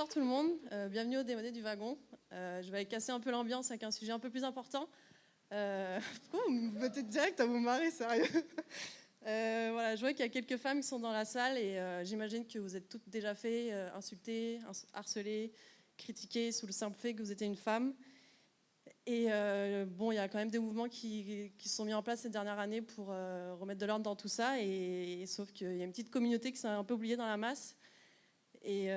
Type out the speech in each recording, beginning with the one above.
Bonsoir tout le monde, bienvenue au Démodé du Wagon. Je vais casser un peu l'ambiance avec un sujet un peu plus important. Pourquoi vous me mettez direct à vous marrer, sérieux? Voilà, je vois qu'il y a quelques femmes qui sont dans la salle et j'imagine que vous êtes toutes déjà fait insulter, harceler, critiquer sous le simple fait que vous étiez une femme. Et bon, il y a quand même des mouvements qui se sont mis en place ces dernières années pour remettre de l'ordre dans tout ça. Sauf qu'il y a une petite communauté qui s'est un peu oubliée dans la masse. Et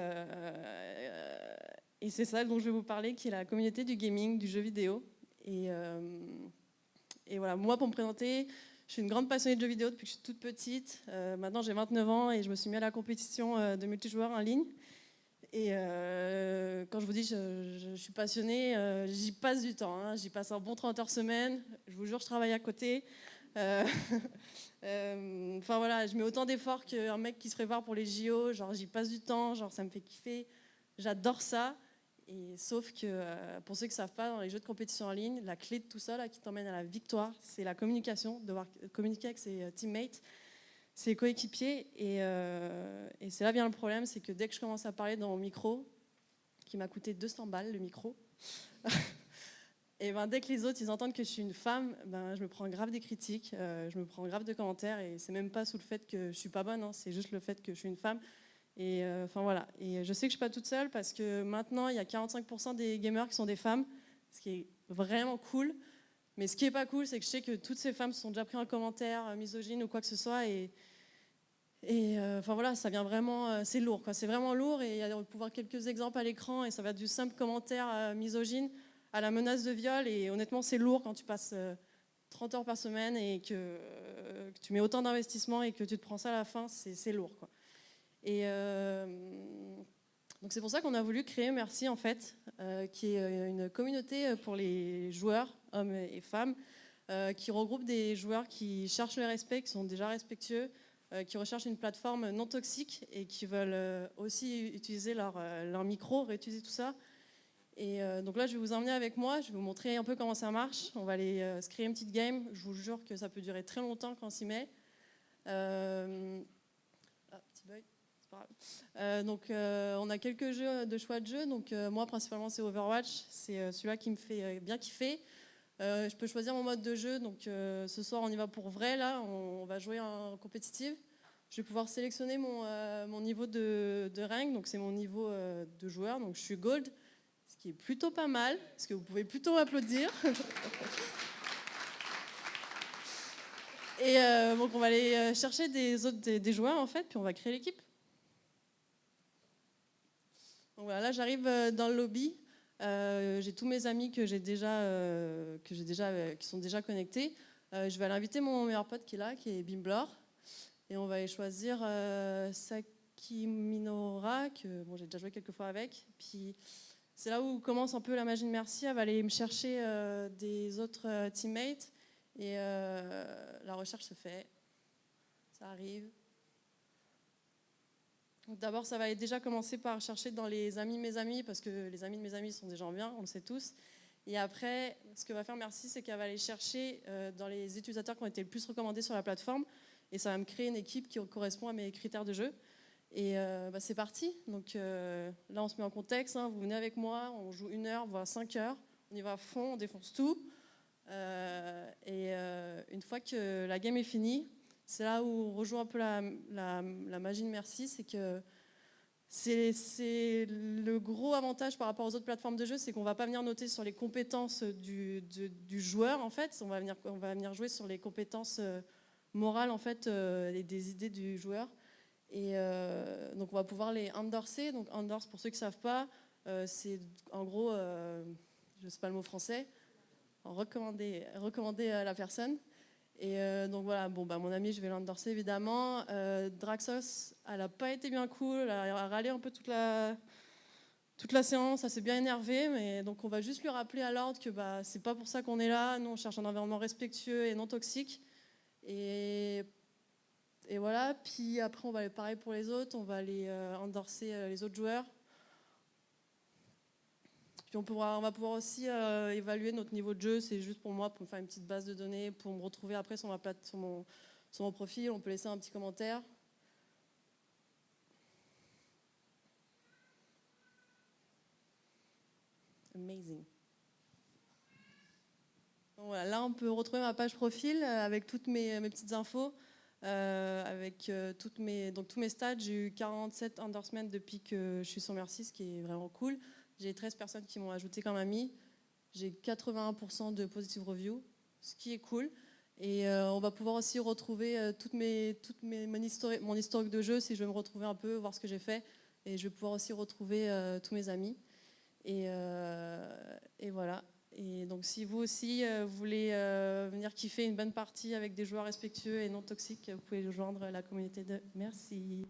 c'est ça dont je vais vous parler, qui est la communauté du gaming, du jeu vidéo. Et voilà, moi pour me présenter, je suis une grande passionnée de jeux vidéo depuis que je suis toute petite. Maintenant j'ai 29 ans et je me suis mis à la compétition de multijoueurs en ligne. Et quand je vous dis je suis passionnée, j'y passe du temps, hein. J'y passe un bon 30 heures semaine. Je vous jure, je travaille à côté. Enfin voilà, je mets autant d'efforts qu'un mec qui se prépare pour les JO. Genre j'y passe du temps, genre ça me fait kiffer. J'adore ça. Et sauf que pour ceux qui ne savent pas, dans les jeux de compétition en ligne, la clé de tout ça là, qui t'emmène à la victoire, c'est la communication, devoir communiquer avec ses teammates, ses coéquipiers. Et c'est là vient le problème, c'est que dès que je commence à parler dans mon micro, qui m'a coûté 200 balles le micro, et ben dès que les autres ils entendent que je suis une femme, ben je me prends grave des critiques, je me prends grave de commentaires, et c'est même pas sous le fait que je suis pas bonne, hein, c'est juste le fait que je suis une femme. Et enfin voilà. Et je sais que je suis pas toute seule parce que maintenant il y a 45% des gamers qui sont des femmes, ce qui est vraiment cool. Mais ce qui est pas cool, c'est que je sais que toutes ces femmes se sont déjà pris un commentaire misogyne ou quoi que ce soit, et enfin voilà, ça vient vraiment, c'est lourd, quoi. C'est vraiment lourd, et il y a pouvoir quelques exemples à l'écran, et ça va du simple commentaire misogyne à la menace de viol. Et honnêtement, c'est lourd quand tu passes 30 heures par semaine et que tu mets autant d'investissement et que tu te prends ça à la fin, c'est lourd, quoi. Et donc c'est pour ça qu'on a voulu créer Merci en fait, qui est une communauté pour les joueurs, hommes et femmes, qui regroupe des joueurs qui cherchent le respect, qui sont déjà respectueux, qui recherchent une plateforme non toxique et qui veulent aussi utiliser leur micro, réutiliser tout ça. Et donc là, je vais vous emmener avec moi, je vais vous montrer un peu comment ça marche. On va aller se créer une petite game. Je vous jure que ça peut durer très longtemps quand on s'y met. Petit bug. Donc on a quelques jeux de choix de jeu. Donc moi principalement c'est Overwatch, c'est celui-là qui me fait bien kiffer. Je peux choisir mon mode de jeu. Donc ce soir on y va pour vrai là, on va jouer en compétitive. Je vais pouvoir sélectionner mon niveau de rank, donc c'est mon niveau de joueur. Donc je suis gold, ce qui est plutôt pas mal, parce que vous pouvez plutôt applaudir. Et donc on va aller chercher des joueurs en fait, puis on va créer l'équipe. Donc voilà, là j'arrive dans le lobby, j'ai tous mes amis qui sont déjà connectés. Je vais aller inviter mon meilleur pote qui est là, qui est Bimblor, et on va aller choisir Saki Minora, que bon, j'ai déjà joué quelques fois avec. Puis c'est là où commence un peu la magie de Merci. Elle va aller me chercher des autres teammates, et la recherche se fait, ça arrive. D'abord, ça va déjà commencer par chercher dans les amis de mes amis, parce que les amis de mes amis sont des gens bien, on le sait tous. Et après, ce que va faire Merci, c'est qu'elle va aller chercher dans les utilisateurs qui ont été le plus recommandés sur la plateforme, et ça va me créer une équipe qui correspond à mes critères de jeu. Et c'est parti. Donc là, on se met en contexte, hein. Vous venez avec moi, on joue 1 heure, voire 5 heures. On y va à fond, on défonce tout. Une fois que la game est finie, c'est là où on rejoue un peu la magie de Merci, c'est que c'est le gros avantage par rapport aux autres plateformes de jeu, c'est qu'on va pas venir noter sur les compétences du joueur en fait, on va venir jouer sur les compétences morales en fait, et des idées du joueur. Et donc on va pouvoir les endorser. Donc endorse, pour ceux qui ne savent pas, c'est en gros, je ne sais pas le mot français, recommander à la personne. Et donc voilà, bon, bah, mon amie, je vais l'endorser évidemment. Draxos, elle n'a pas été bien cool, elle a râlé un peu toute la séance, elle s'est bien énervée, mais donc on va juste lui rappeler à l'ordre que bah, c'est pas pour ça qu'on est là. Nous, on cherche un environnement respectueux et non toxique. Et voilà, puis après on va aller pareil pour les autres, on va aller endorser les autres joueurs. Puis on va pouvoir aussi évaluer notre niveau de jeu. C'est juste pour moi, pour me faire une petite base de données, pour me retrouver après sur mon profil. On peut laisser un petit commentaire. Voilà, là, on peut retrouver ma page profil avec toutes mes petites infos, avec donc, tous mes stats. J'ai eu 47 endorsements depuis que je suis sur Merci, ce qui est vraiment cool. J'ai 13 personnes qui m'ont ajouté comme amie. J'ai 81% de positive review, ce qui est cool. Et on va pouvoir aussi retrouver mon historique de jeu, si je veux me retrouver un peu, voir ce que j'ai fait. Et je vais pouvoir aussi retrouver tous mes amis. Et voilà. Et donc si vous aussi voulez venir kiffer une bonne partie avec des joueurs respectueux et non toxiques, vous pouvez joindre la communauté de Merci.